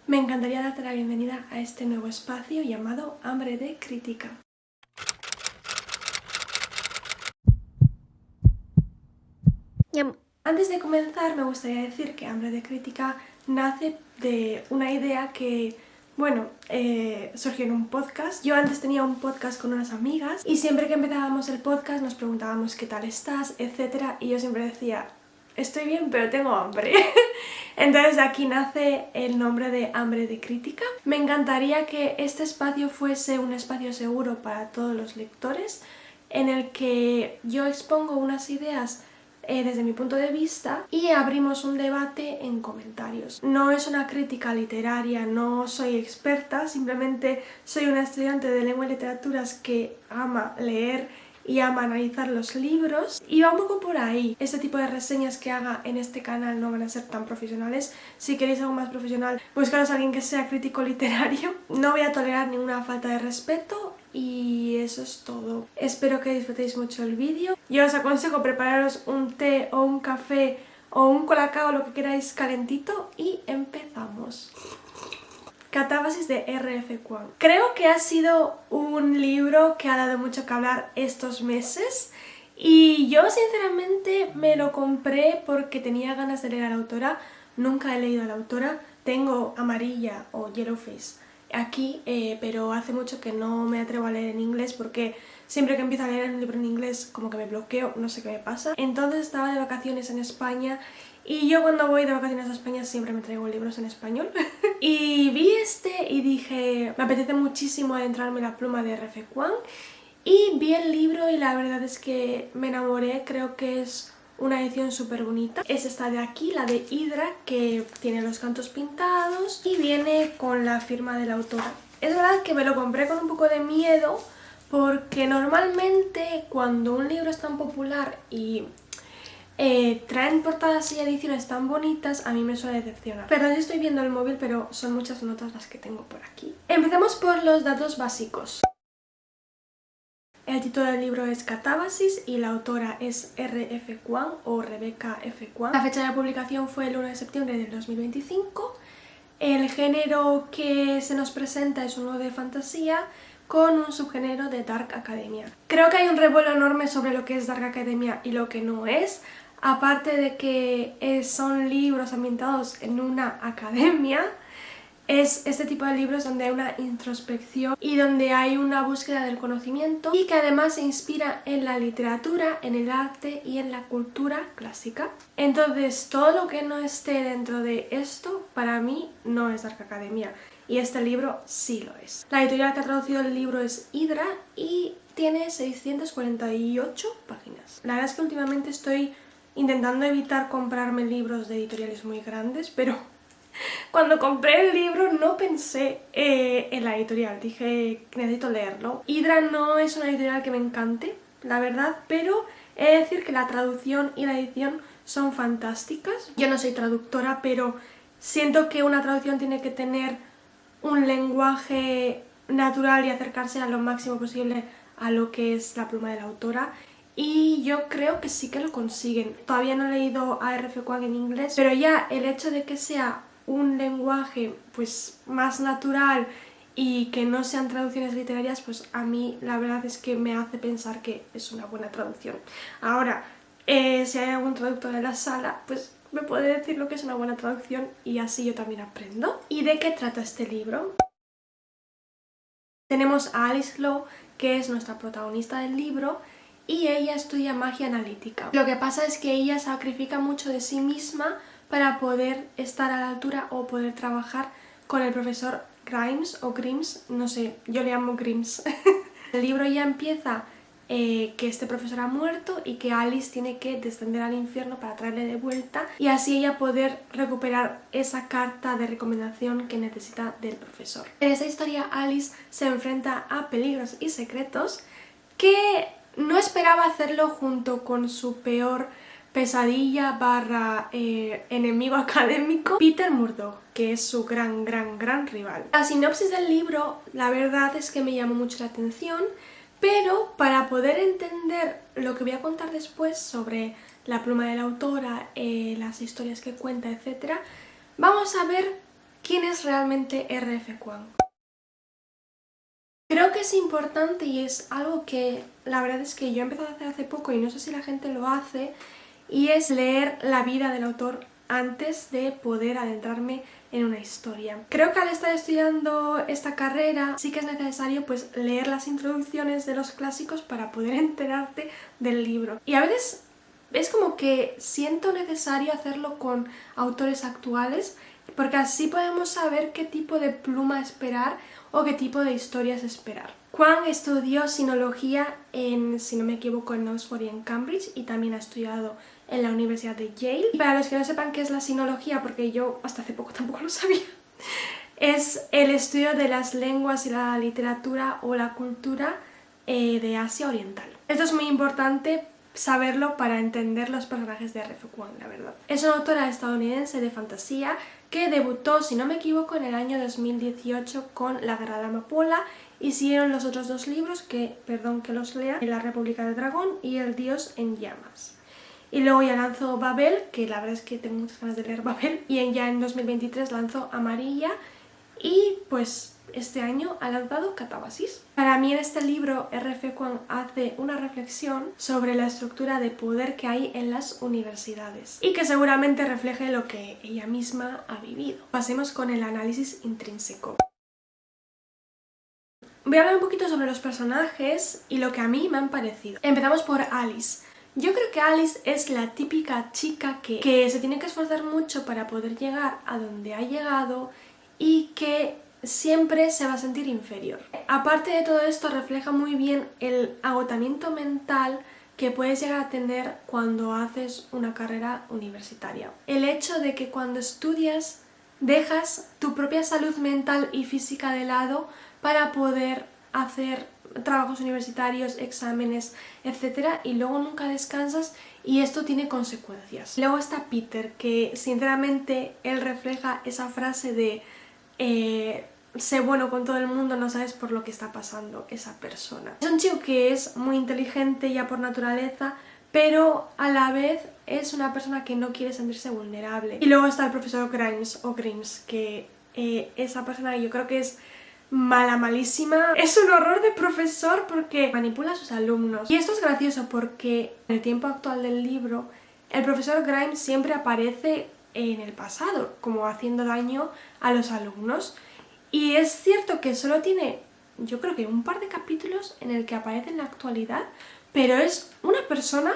Me encantaría darte la bienvenida a este nuevo espacio llamado Hambre de Crítica. Antes de comenzar me gustaría decir que Hambre de Crítica nace de una idea que, surgió en un podcast. Yo antes tenía un podcast con unas amigas y siempre que empezábamos el podcast nos preguntábamos qué tal estás, etc. Y yo siempre decía, estoy bien pero tengo hambre. Entonces de aquí nace el nombre de Hambre de Crítica. Me encantaría que este espacio fuese un espacio seguro para todos los lectores, en el que yo expongo unas ideas desde mi punto de vista y abrimos un debate en comentarios. No es una crítica literaria, no soy experta, simplemente soy una estudiante de lengua y literaturas que ama leer y ama analizar los libros, y va un poco por ahí. Este tipo de reseñas que haga en este canal no van a ser tan profesionales. Si queréis algo más profesional, buscaros a alguien que sea crítico literario. No voy a tolerar ninguna falta de respeto y eso es todo. Espero que disfrutéis mucho el vídeo. Yo os aconsejo prepararos un té o un café o un colacao, lo que queráis calentito, y empezamos. Catábasis de R.F. Kuang. Creo que ha sido un libro que ha dado mucho que hablar estos meses y yo sinceramente me lo compré porque tenía ganas de leer a la autora. Nunca he leído a la autora. Tengo Amarilla o Yellowface aquí, pero hace mucho que no me atrevo a leer en inglés porque siempre que empiezo a leer un libro en inglés como que me bloqueo, no sé qué me pasa. Entonces estaba de vacaciones en España y yo cuando voy de vacaciones a España siempre me traigo libros en español. Y vi este y dije, me apetece muchísimo adentrarme en la pluma de R.F. Kuang, y vi el libro y la verdad es que me enamoré. Creo que es una edición súper bonita. Es esta de aquí, la de Hydra, que tiene los cantos pintados y viene con la firma de la autora. Es verdad que me lo compré con un poco de miedo porque normalmente cuando un libro es tan popular y traen portadas y ediciones tan bonitas, a mí me suele decepcionar. Perdón si estoy viendo el móvil, pero son muchas notas las que tengo por aquí. Empecemos por los datos básicos. El título del libro es Catábasis y la autora es R.F. Kuang o Rebecca F. Kuang. La fecha de publicación fue el 1 de septiembre del 2025. El género que se nos presenta es uno de fantasía con un subgénero de Dark Academia. Creo que hay un revuelo enorme sobre lo que es Dark Academia y lo que no es. Aparte de que son libros ambientados en una academia, es este tipo de libros donde hay una introspección y donde hay una búsqueda del conocimiento y que además se inspira en la literatura, en el arte y en la cultura clásica. Entonces todo lo que no esté dentro de esto para mí no es Dark Academia, y este libro sí lo es. La editorial que ha traducido el libro es Hydra y tiene 648 páginas. La verdad es que últimamente estoy intentando evitar comprarme libros de editoriales muy grandes, pero cuando compré el libro no pensé en la editorial, dije que necesito leerlo. Hydra no es una editorial que me encante, la verdad, pero he de decir que la traducción y la edición son fantásticas. Yo no soy traductora, pero siento que una traducción tiene que tener un lenguaje natural y acercarse a lo máximo posible a lo que es la pluma de la autora. Y yo creo que sí que lo consiguen. Todavía no he leído a R.F. Kuang en inglés, pero ya el hecho de que sea un lenguaje pues más natural y que no sean traducciones literarias, pues a mí la verdad es que me hace pensar que es una buena traducción. Ahora, si hay algún traductor en la sala, pues me puede decir lo que es una buena traducción y así yo también aprendo. ¿Y de qué trata este libro? Tenemos a Alice Lowe, que es nuestra protagonista del libro, y ella estudia magia analítica. Lo que pasa es que ella sacrifica mucho de sí misma para poder estar a la altura o poder trabajar con el profesor Grimes o Grims, no sé, yo le llamo Grims. El libro ya empieza que este profesor ha muerto y que Alice tiene que descender al infierno para traerle de vuelta y así ella poder recuperar esa carta de recomendación que necesita del profesor. En esta historia Alice se enfrenta a peligros y secretos que no esperaba hacerlo junto con su peor pesadilla / enemigo académico, Peter Murdoch, que es su gran rival. La sinopsis del libro, la verdad es que me llamó mucho la atención, pero para poder entender lo que voy a contar después sobre la pluma de la autora, las historias que cuenta, etc., vamos a ver ¿quién es realmente R.F. Kuang? Creo que es importante y es algo que la verdad es que yo he empezado a hacer hace poco y no sé si la gente lo hace, y es leer la vida del autor antes de poder adentrarme en una historia. Creo que al estar estudiando esta carrera sí que es necesario pues leer las introducciones de los clásicos para poder enterarte del libro. Y a veces es como que siento necesario hacerlo con autores actuales, porque así podemos saber qué tipo de pluma esperar o qué tipo de historias esperar. Kuang estudió sinología en, si no me equivoco, en Oxford y en Cambridge, y también ha estudiado en la Universidad de Yale. Y para los que no sepan qué es la sinología, porque yo hasta hace poco tampoco lo sabía, es el estudio de las lenguas y la literatura o la cultura de Asia Oriental. Esto es muy importante saberlo para entender los personajes de R.F. Kuang, la verdad. Es una autora estadounidense de fantasía que debutó, si no me equivoco, en el año 2018 con La Guerra de Amapola, y siguieron los otros dos libros que, perdón que los lea, La República del Dragón y El Dios en Llamas. Y luego ya lanzó Babel, que la verdad es que tengo muchas ganas de leer Babel, y ya en 2023 lanzó Amarilla, y pues este año ha lanzado Catabasis. Para mí en este libro R.F. Kuang hace una reflexión sobre la estructura de poder que hay en las universidades y que seguramente refleje lo que ella misma ha vivido. Pasemos con el análisis intrínseco. Voy a hablar un poquito sobre los personajes y lo que a mí me han parecido. Empezamos por Alice. Yo creo que Alice es la típica chica que se tiene que esforzar mucho para poder llegar a donde ha llegado y que siempre se va a sentir inferior. Aparte de todo esto, refleja muy bien el agotamiento mental que puedes llegar a tener cuando haces una carrera universitaria. El hecho de que cuando estudias dejas tu propia salud mental y física de lado para poder hacer trabajos universitarios, exámenes, etcétera, y luego nunca descansas, y esto tiene consecuencias. Luego está Peter, que sinceramente él refleja esa frase de sé bueno con todo el mundo, no sabes por lo que está pasando esa persona. Es un chico que es muy inteligente ya por naturaleza, pero a la vez es una persona que no quiere sentirse vulnerable. Y luego está el profesor Grimes, o Grimes, que esa persona yo creo que es malísima. Es un horror de profesor porque manipula a sus alumnos. Y esto es gracioso porque en el tiempo actual del libro el profesor Grimes siempre aparece en el pasado, como haciendo daño a los alumnos. Y es cierto que solo tiene, yo creo que un par de capítulos en el que aparece en la actualidad, pero es una persona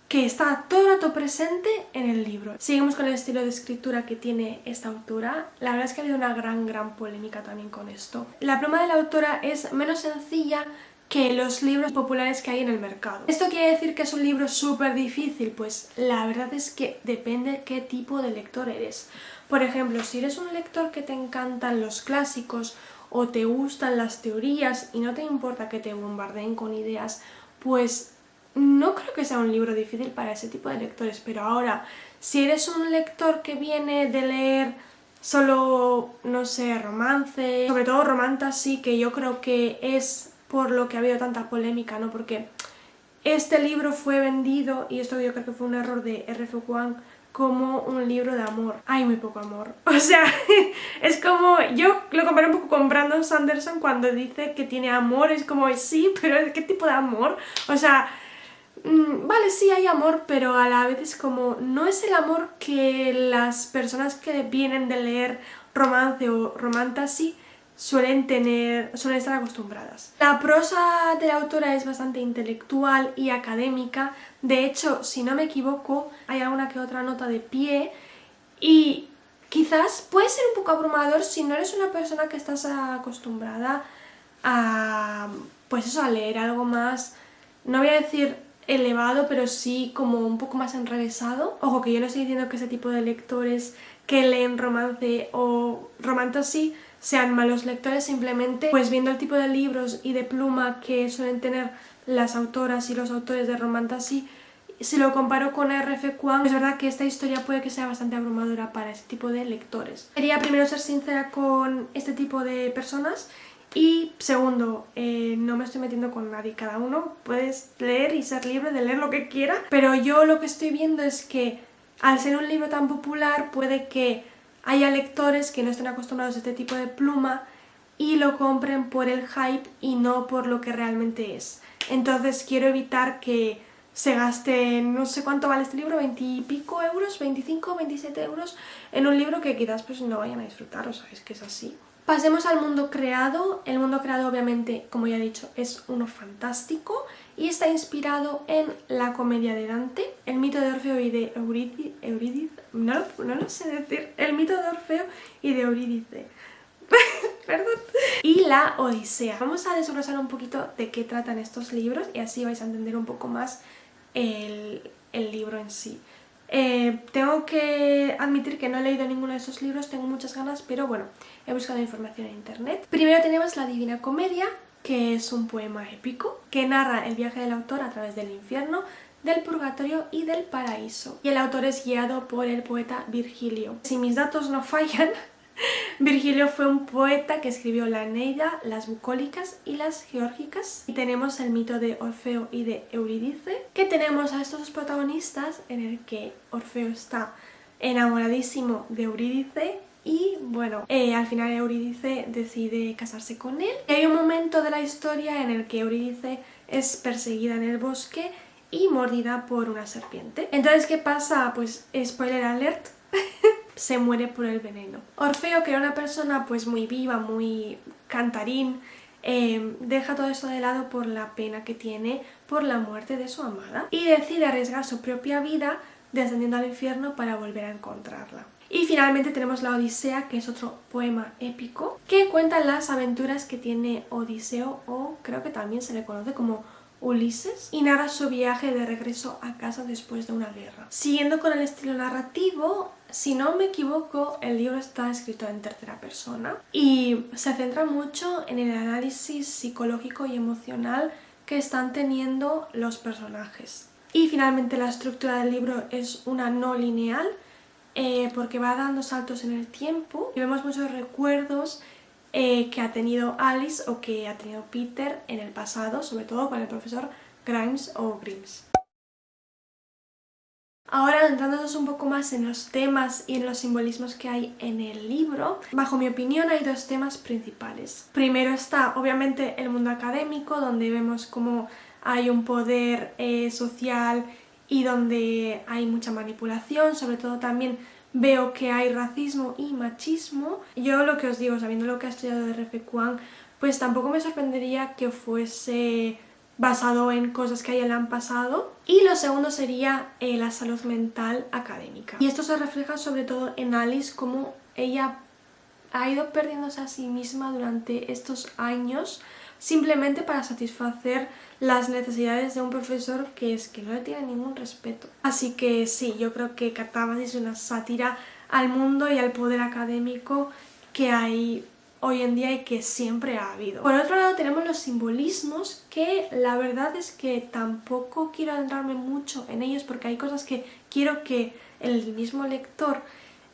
que está todo el rato presente en el libro. Seguimos con el estilo de escritura que tiene esta autora. La verdad es que ha habido una gran polémica también con esto. La pluma de la autora es menos sencilla que los libros populares que hay en el mercado. ¿Esto quiere decir que es un libro súper difícil? Pues la verdad es que depende qué tipo de lector eres. Por ejemplo, si eres un lector que te encantan los clásicos o te gustan las teorías y no te importa que te bombardeen con ideas, pues no creo que sea un libro difícil para ese tipo de lectores. Pero ahora, si eres un lector que viene de leer solo, no sé, romance, sobre todo romantasy, que yo creo que es por lo que ha habido tanta polémica, ¿no? Porque este libro fue vendido, y esto yo creo que fue un error de R.F. Kuang, como un libro de amor. Hay muy poco amor. O sea, es como... Yo lo comparé un poco con Brandon Sanderson cuando dice que tiene amor. Es como, sí, pero ¿qué tipo de amor? O sea, vale, sí hay amor, pero a la vez es como... No es el amor que las personas que vienen de leer romance o romantasy suelen estar acostumbradas. La prosa de la autora es bastante intelectual y académica. De hecho, si no me equivoco, hay alguna que otra nota de pie, y quizás puede ser un poco abrumador si no eres una persona que estás acostumbrada a, pues eso, a leer algo más, no voy a decir elevado, pero sí como un poco más enrevesado. Ojo, que yo no estoy diciendo que ese tipo de lectores que leen romance o romantasy sean malos lectores, simplemente pues viendo el tipo de libros y de pluma que suelen tener las autoras y los autores de romantasy, si lo comparo con R.F. Kuang, es verdad que esta historia puede que sea bastante abrumadora para ese tipo de lectores. Quería primero ser sincera con este tipo de personas, y segundo, no me estoy metiendo con nadie. Cada uno puedes leer y ser libre de leer lo que quiera, pero yo lo que estoy viendo es que al ser un libro tan popular puede que haya lectores que no estén acostumbrados a este tipo de pluma y lo compren por el hype y no por lo que realmente es. Entonces quiero evitar que se gaste, no sé cuánto vale este libro, 20 y pico euros, 25, 27 euros, en un libro que quizás pues no vayan a disfrutar, o sea, es que es así. Pasemos al mundo creado. El mundo creado, obviamente, como ya he dicho, es uno fantástico y está inspirado en la comedia de Dante, el mito de Orfeo y de Eurídice, no lo sé decir, el mito de Orfeo y de Eurídice. Perdón. Y la Odisea. Vamos a desglosar un poquito de qué tratan estos libros y así vais a entender un poco más el libro en sí. Tengo que admitir que no he leído ninguno de esos libros, tengo muchas ganas, pero bueno, he buscado información en internet. Primero tenemos la Divina Comedia, que es un poema épico que narra el viaje del autor a través del infierno, del purgatorio y del paraíso. Y el autor es guiado por el poeta Virgilio. Si mis datos no fallan, Virgilio fue un poeta que escribió la Eneida, las Bucólicas y las Geórgicas. Y tenemos el mito de Orfeo y de Eurídice, que tenemos a estos dos protagonistas en el que Orfeo está enamoradísimo de Eurídice y bueno, al final Eurídice decide casarse con él. Y hay un momento de la historia en el que Eurídice es perseguida en el bosque y mordida por una serpiente. Entonces, ¿qué pasa? Pues spoiler alert, se muere por el veneno. Orfeo, que era una persona pues muy viva, muy cantarín, deja todo esto de lado por la pena que tiene por la muerte de su amada y decide arriesgar su propia vida descendiendo al infierno para volver a encontrarla. Y finalmente tenemos la Odisea, que es otro poema épico que cuenta las aventuras que tiene Odiseo, o creo que también se le conoce como Ulises, y narra su viaje de regreso a casa después de una guerra. Siguiendo con el estilo narrativo, si no me equivoco, el libro está escrito en tercera persona y se centra mucho en el análisis psicológico y emocional que están teniendo los personajes. Y finalmente la estructura del libro es una no lineal, porque va dando saltos en el tiempo y vemos muchos recuerdos que ha tenido Alice o que ha tenido Peter en el pasado, sobre todo con el profesor Grimes o Grimes. Ahora, entrándonos un poco más en los temas y en los simbolismos que hay en el libro, bajo mi opinión hay dos temas principales. Primero está, obviamente, el mundo académico, donde vemos cómo hay un poder social y donde hay mucha manipulación, sobre todo también veo que hay racismo y machismo. Yo lo que os digo, sabiendo lo que ha estudiado de R.F. Kuang, pues tampoco me sorprendería que fuese basado en cosas que a ella le han pasado. Y lo segundo sería la salud mental académica. Y esto se refleja sobre todo en Alice, como ella ha ido perdiéndose a sí misma durante estos años simplemente para satisfacer las necesidades de un profesor que es que no le tiene ningún respeto. Así que sí, yo creo que Catábasis es una sátira al mundo y al poder académico que hay hoy en día y que siempre ha habido. Por otro lado tenemos los simbolismos, que la verdad es que tampoco quiero adentrarme mucho en ellos porque hay cosas que quiero que el mismo lector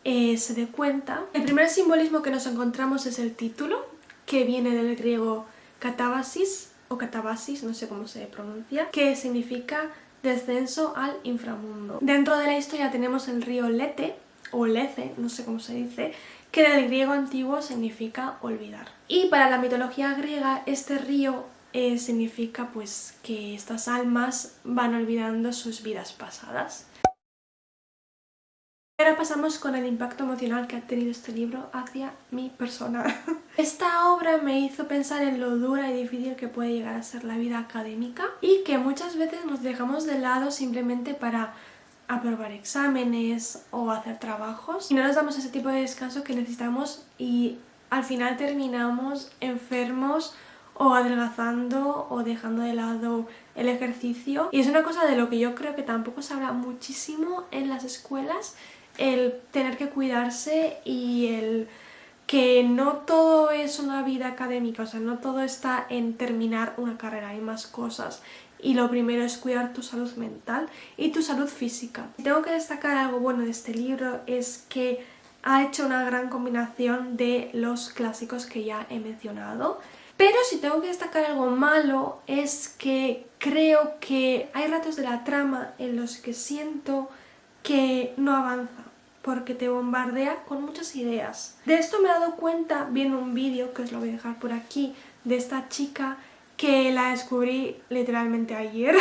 se dé cuenta. El primer simbolismo que nos encontramos es el título, que viene del griego Catábasis o Catabasis, no sé cómo se pronuncia, que significa descenso al inframundo. Dentro de la historia tenemos el río Lete, o Lece, no sé cómo se dice, que del griego antiguo significa olvidar. Y para la mitología griega este río significa pues que estas almas van olvidando sus vidas pasadas. Ahora pasamos con el impacto emocional que ha tenido este libro hacia mi persona. Esta obra me hizo pensar en lo dura y difícil que puede llegar a ser la vida académica y que muchas veces nos dejamos de lado simplemente para aprobar exámenes o hacer trabajos y no nos damos ese tipo de descanso que necesitamos y al final terminamos enfermos o adelgazando o dejando de lado el ejercicio. Y es una cosa de lo que yo creo que tampoco se habla muchísimo en las escuelas, el tener que cuidarse y el que no todo es una vida académica, o sea, no todo está en terminar una carrera, hay más cosas. Y lo primero es cuidar tu salud mental y tu salud física. Tengo que destacar algo bueno de este libro, es que ha hecho una gran combinación de los clásicos que ya he mencionado. Pero si tengo que destacar algo malo es que creo que hay ratos de la trama en los que siento que no avanza. porque te bombardea con muchas ideas. De esto me he dado cuenta viendo un vídeo, que os lo voy a dejar por aquí, de esta chica que la descubrí literalmente ayer.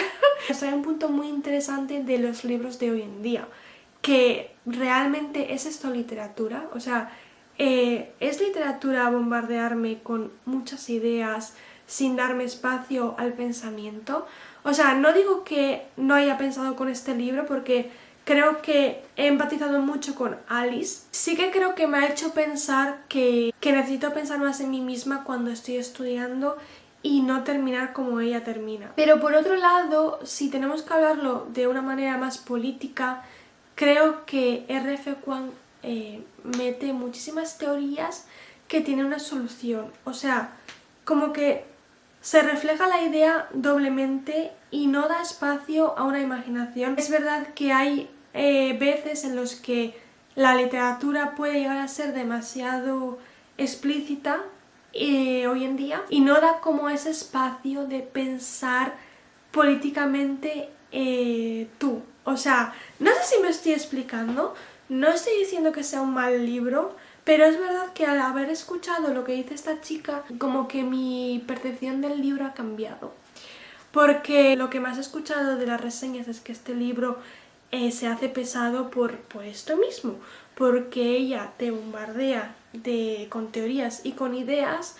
Estoy en un punto muy interesante de los libros de hoy en día, que realmente es esto literatura, o sea, es literatura bombardearme con muchas ideas sin darme espacio al pensamiento. O sea, no digo que no haya pensado con este libro porque creo que he empatizado mucho con Alice. Sí que creo que me ha hecho pensar que necesito pensar más en mí misma cuando estoy estudiando y no terminar como ella termina. Pero por otro lado, si tenemos que hablarlo de una manera más política, creo que R.F. Kuang mete muchísimas teorías que tienen una solución. O sea, como que se refleja la idea doblemente y no da espacio a una imaginación. Es verdad que hay veces en los que la literatura puede llegar a ser demasiado explícita hoy en día y no da como ese espacio de pensar políticamente tú. O sea, no sé si me estoy explicando, no estoy diciendo que sea un mal libro, pero es verdad que al haber escuchado lo que dice esta chica, como que mi percepción del libro ha cambiado. Porque lo que más he escuchado de las reseñas es que este libro se hace pesado por esto mismo, porque ella te bombardea con teorías y con ideas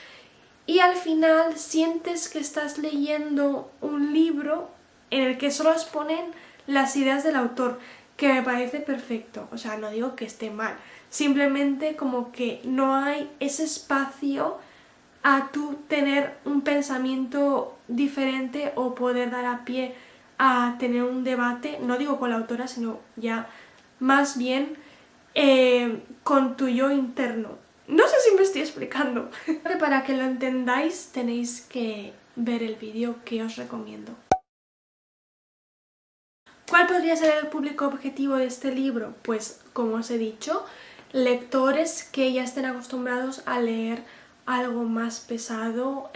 y al final sientes que estás leyendo un libro en el que solo exponen las ideas del autor, que me parece perfecto. O sea, no digo que esté mal, simplemente como que no hay ese espacio a tú tener un pensamiento diferente o poder dar a pie a tener un debate, no digo con la autora, sino ya más bien con tu yo interno. No sé si me estoy explicando. Para que lo entendáis tenéis que ver el vídeo que os recomiendo. ¿Cuál podría ser el público objetivo de este libro? Pues, como os he dicho, lectores que ya estén acostumbrados a leer algo más pesado,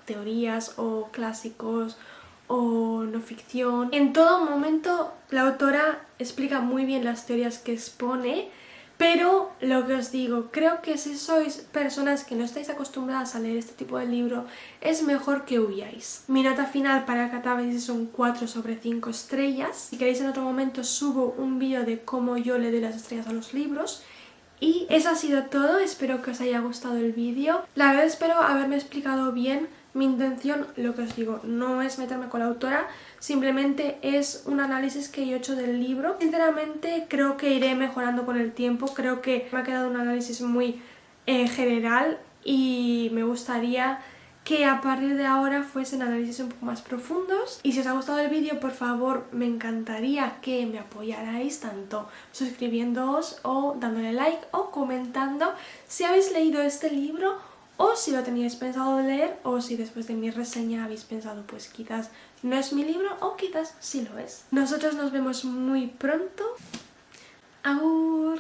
teorías o clásicos o no ficción. En todo momento la autora explica muy bien las teorías que expone, pero lo que os digo, creo que si sois personas que no estáis acostumbradas a leer este tipo de libro, es mejor que huyáis. Mi nota final para Catabasis son 4 sobre 5 estrellas. Si queréis en otro momento subo un vídeo de cómo yo le doy las estrellas a los libros. Y eso ha sido todo, espero que os haya gustado el vídeo. La verdad espero haberme explicado bien. Mi intención, lo que os digo, no es meterme con la autora, simplemente es un análisis que yo he hecho del libro. Sinceramente creo que iré mejorando con el tiempo, creo que me ha quedado un análisis muy general y me gustaría que a partir de ahora fuesen análisis un poco más profundos. Y si os ha gustado el vídeo, por favor, me encantaría que me apoyarais tanto suscribiéndoos o dándole like o comentando si habéis leído este libro o si lo teníais pensado leer o si después de mi reseña habéis pensado pues quizás no es mi libro o quizás sí lo es. Nosotros nos vemos muy pronto. ¡Agur!